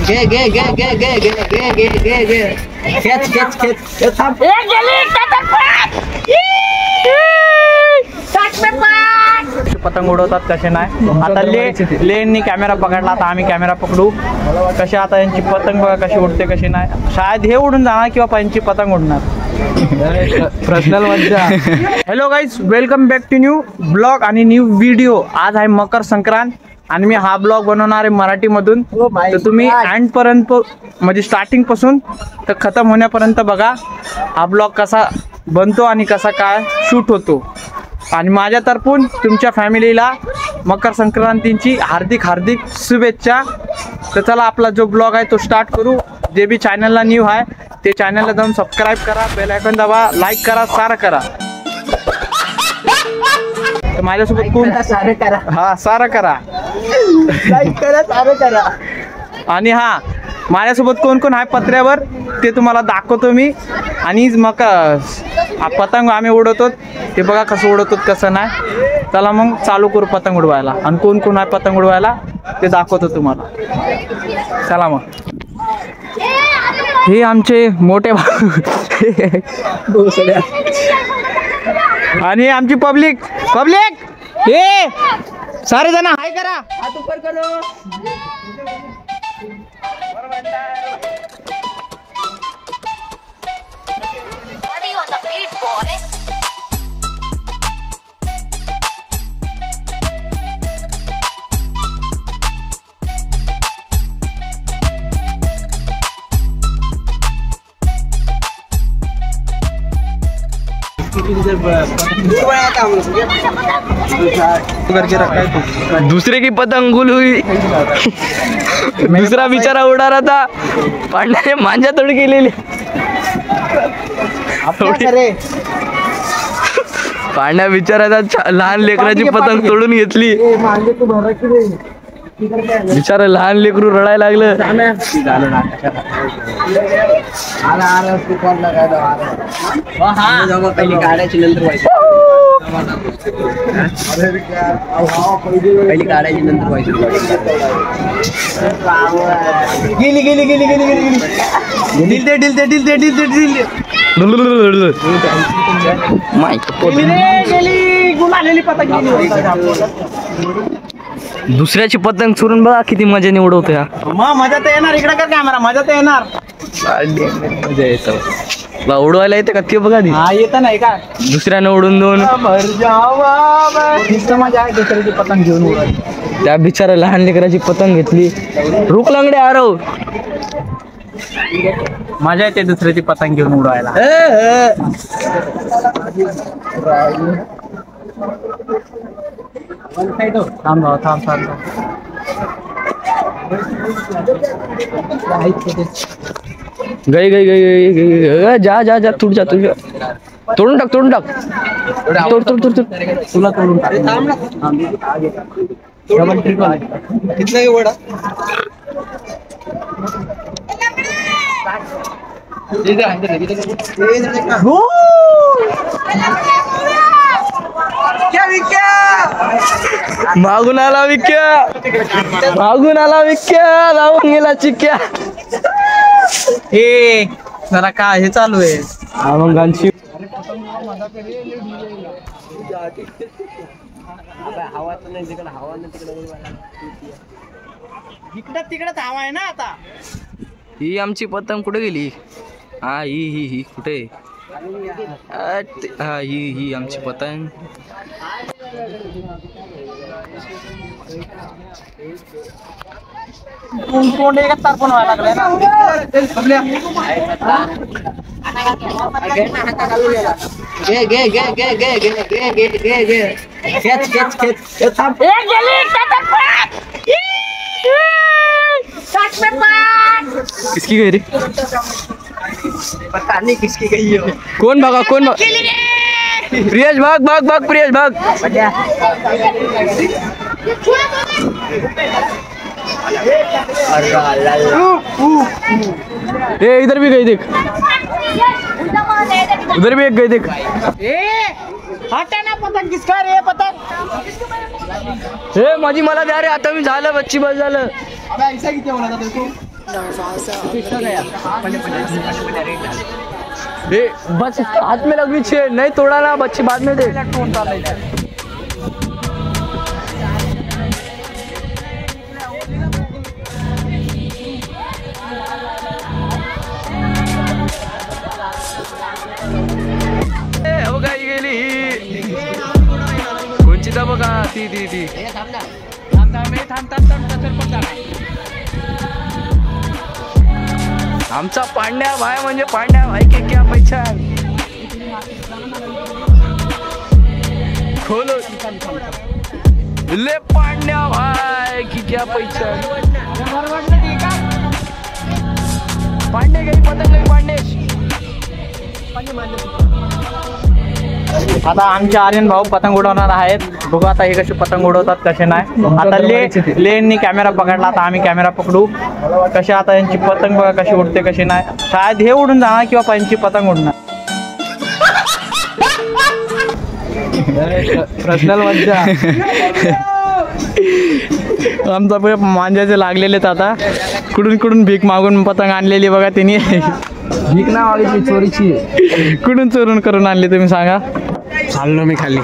गे गे गे गे गे गे गे गे गे गे खेच खेच खेच थांब पतंग उडवतात कसे नाही. आता लेननी कॅमेरा पकडला, आता आम्ही कॅमेरा पकडू. कसे आता यांची पतंग बघा कशी उडते कशी नाही. शायद हे उडून जाणार किंवा यांची पतंग उडणार. पर्सनल मज्जा. Hello guys, welcome back to new blog आणि न्यू व्हिडिओ. आज आहे मकर संक्रांत आणि मी हा ब्लॉग बनवणार आहे मराठीमधून. तर तुम्ही एंड पर्यंत म्हणजे स्टार्टिंग पासून तर खतम होण्यापर्यंत बघा हा ब्लॉग कसा बनतो आणि कसा काय शूट होतो. आणि माझ्यातर्फून तुमच्या फॅमिलीला मकर संक्रांतीची हार्दिक हार्दिक शुभेच्छा. तर चला आपला जो ब्लॉग आहे तो स्टार्ट करू. जे बी चॅनलला न्यू आहे ते चॅनलला जाऊन सबस्क्राईब करा, बेल आयकॉन दाबा, लाईक करा, सारं करा. तर माझ्यासोबत कोण सारं करा, हा सारं करा, लाईक करा, सारं करा. आणि हा माझ्यासोबत कोण कोण आहे पत्र्यावर ते तुम्हाला दाखवतो मी. आणि मग पतंग आम्ही उडवतो ते बघा कसं उडवतो कसं नाही. चला मग चालू करू पतंग उडवायला. आणि कोण कोण आहे पतंग उडवायला ते दाखवतो तुम्हाला. चला मग. हे आमचे मोठे भाऊ आणि आमची पब्लिक हे सारे जण हाय करा, हात ऊपर करो. दूसरे की पतंग गुल हुई. दूसरा बिचारा उडा रहा था, पांड्याने मांजा तोड केलेली. पांड्या बिचाराचा लहान लेकराची पतंग तोडून घेतली. बिचारा लहान लेकरू रडायला लागलं. पहिली काढायची नंतर व्हायची, पहिली काढायची नंतर व्हायची. गेली गेली गेली गेली गेली गेली दिल दे दिल दे दिल दे दिल दे दिल दे. गेली गुलालेली पतंग गेली. दुसऱ्याची पतंग चुरून बघा किती मजेने उडवतो. या मजा तर येणार. इकडे कर कॅमेरा, मजा तर येणार. मजा येतो उडवायला येते का ते बघा. हा येतं नाही का दुसऱ्यानं उडून दोन मजा आहे. दुसऱ्याची पतंग घेऊन उडवायची. त्या बिचारा लहान लेकराची पतंग घेतली. रुक लंगडे आरव. मजा येते दुसऱ्याची पतंग घेऊन उडवायला. थांब थांब थांब. गई गई गई गई. जा जा जा तुड जा तुझ तोडून टाक तोडून टाक. तोड तोड तोड तोड. तुला तोडून टाक. थांब ना. डबल ट्रिपल कितना ही वडा. मागून आला विक्या, मागून आला विक्या, लावून गेला चिक्या. हे जरा काय हे चालू आहे. अभंगांची इकडं तिकडं हवा आहे ना. आता ही आमची पतंग कुठे गेली. हा ही कुठे. हा ही आमची पतंग. तोंड एकच तारपण व्हायला लागलाय ना. गे गे गे गे गे गे गे गे गे गे खेच खेच खेच. किसकी गई रे. पता नहीं किसकी गई हो. कोण भागा कोण भाग. प्रियेश भाग भाग भाग प्रियेश भाग. ए इधर भी गई देख, उधर भी एक गई देख. हटाना पतंग किसका रे पतंग हे माझी मला द्या रे आता मी झालं बच्ची बस झालं ए बस हाथ में लगनी चाहिए नहीं तोड़ा ना बच्ची बाद में दे हो गाई गेली कोणची तर बघा ती आमचा पांड्या भाई म्हणजे पांड्या भाई के क्या पहचान खोलो ले पांड्या भाई की क्या पहचान पांडे गई पतंग गई पांडेश आता आमचे आर्यन भाऊ पतंग उडवणार आहेत बघू आता हे कसे पतंग उडवतात कसे नाही आता लेननी कॅमेरा पकडला आता आम्ही कॅमेरा पकडू कसे आता यांची पतंग बघा कशी उडते कशी नाही शायद हे उडून जाणार किंवा यांची पतंग उडणार पर्सनल मज्जा आमचा पुढे मांजाचे लागलेले आता कुठून भीक मागून पतंग आणलेली बघा त्यांनी भीक ना वाली चोरीची कुठून चोरून करून आणली तुम्ही सांगा चाललो मी खाली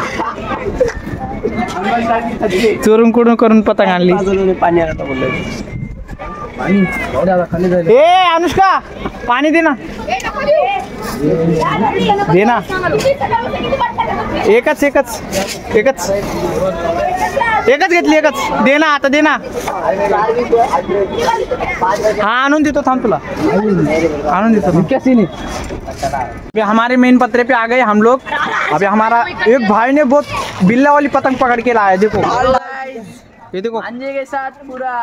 चोरून करून पतंग आणली ए अनुष्का पाणी दे ना दे ना एकच घेतली दे ना आता दे ना हा आणून देतो थांब तुला आणून देतो अभी हमारे मेन पत्रे पे आ गए हम लोग अभी हमारा एक भाई ने बहुत बिल्ला वाली पतंग पकड़ के लाया देखो ये देखो मांजे के साथ पूरा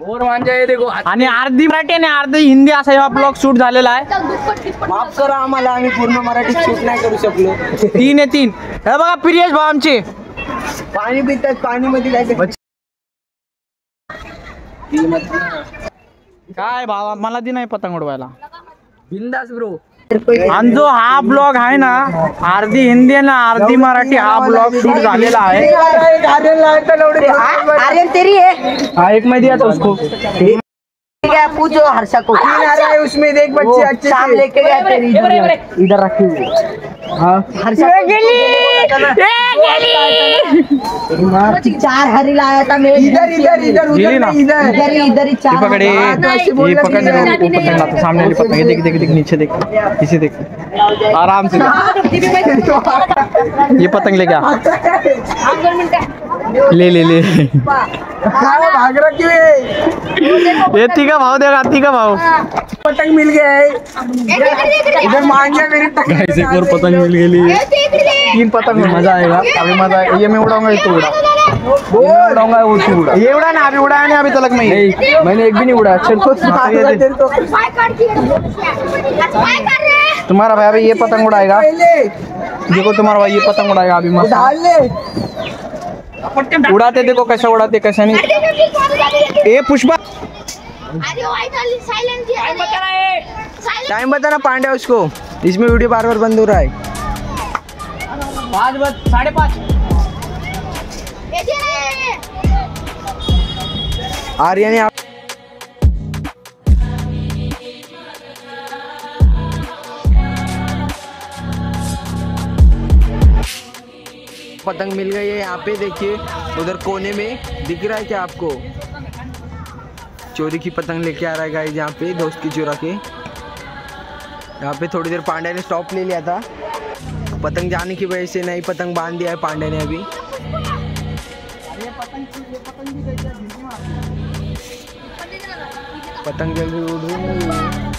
और मांजा आहे देखो आणि अर्धी मराठी आणि अर्धी हिंदी असा हा ब्लॉग शूट झालेला आहे माफ करा आम्हाला आम्ही पूर्ण मराठीत शूट नाही करू शकलो 3 हे बघा प्रियेश भाऊ आमचे पाणी पितात पाणी मध्ये काय भावा मला दी नाही पतंग उडवायला बिंदास ब्रो आणि जो हा ब्लॉग आहे ना अर्धी हिंदी आणि अर्धी मराठी हा ब्लॉग शूट झालेला आहे आर्यन तेरी है हा एक मैं दिया था उसको ठीक है पूछो हर्षा को उसमें देख बच्चे अच्छे शाम लेके गया तेरी इधर रखी हुई हर्षा चार हरी लाया था मैं इधर गेली ना इधर ही ये चार पकड़े ये पकड़ वो पतंग लाता सामने वाली पतंग ये देख नीचे देख इसे देख आराम से ये पतंग ले क्या ले भाग रहा क्यों ये तीका भाव देगा तीका भाव पतंग मिल गया है इधर मांझा मेरी गाइस एक और पतंग मिल गई 3 पतंग में मजा आएगा अभी मजा आएगा ये मैं उड़ाऊंगा ये तो उड़ा उड़ाऊंगा वो तू उड़ा ये उड़ा ना अभी उड़ाया नहीं अभी तक मैं मैंने एक भी नहीं उड़ा चल को तुम्हारा भाई अभी ये पतंग उड़ाएगा देखो तुम्हारा भाई ये पतंग उड़ाएगा अभी मस्त डाल ले उड़ाते देखो कैसा उड़ाते कैसा नहीं ए पुष्पा टाइम बताना पांड्या उसको इसमें वीडियो बार बार बंद हो रहा है 5:30 आर्यन ने पतंग मिल गई है यहाँ पे देखिए उधर कोने में दिख रहा है क्या आपको चोरी की पतंग लेके आ रहा है गाइस यहाँ पे दोस्त की चुरा के यहाँ पे थोड़ी देर पांड्या ने स्टॉप ले लिया था पतंग जाने की वजह से नई पतंग बांध दिया है पांड्या ने अभी पतंग जल्दी उड़ रही है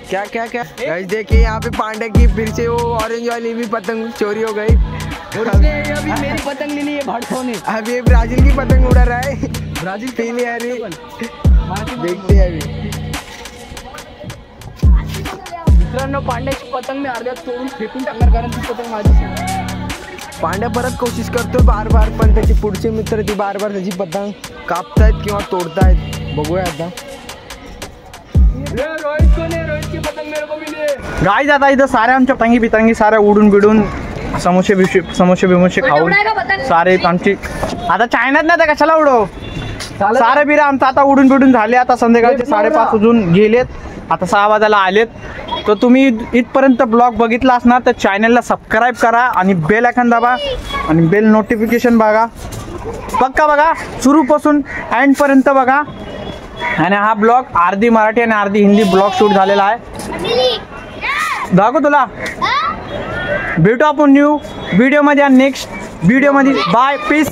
क्या क्या क्या गाइस देखिए यहाँ पे पांड्या की फिर से वो ऑरेंज वाली भी पतंग चोरी हो गई अभी मेरी पतंग ले ली है भाटों ने अभी ये ब्राजील की पतंग उड़ा रहा है ब्राजील पहले आ रही देखते हैं अभी मित्रांनो पांड्याची पतंग मी अर्ध्यात तोडून फेकून टाकणार कारण ती पतंग माझी पांड्या परत कोशिश करतो बार बार पण त्याचे पुढचे मित्र ती बार बार त्याची पतंग कापतायत किंवा तोडतायत बघूया आता पतंग मेरे को मिली। गाईज आता इथं साऱ्या आमच्या पतंगी बितंगी साऱ्या उडून बिडून समोसे बिमोसे खाऊन सारे आमची आता चायनात नाही तर कशाला उडव सारे बिरा आमचं आता उडून बिडून झाले. आता संध्याकाळचे 5:30 वाजून गेलेत, आता 6 वाजायला आलेत. तर तुम्ही इथपर्यंत ब्लॉग बघितला असणार तर चॅनलला सबस्क्राईब करा आणि बेल आयकॉन दाबा आणि बेल नोटिफिकेशन बघा, पक्का बघा, सुरूपासून एंडपर्यंत बघा. आणि हा ब्लॉग अर्धी मराठी आणि अर्धी हिंदी ब्लॉग शूट झालेला आहे. दाखव तुला. भेटू आपण न्यू व्हिडिओमध्ये आणि नेक्स्ट व्हिडिओमध्ये. Bye, piece.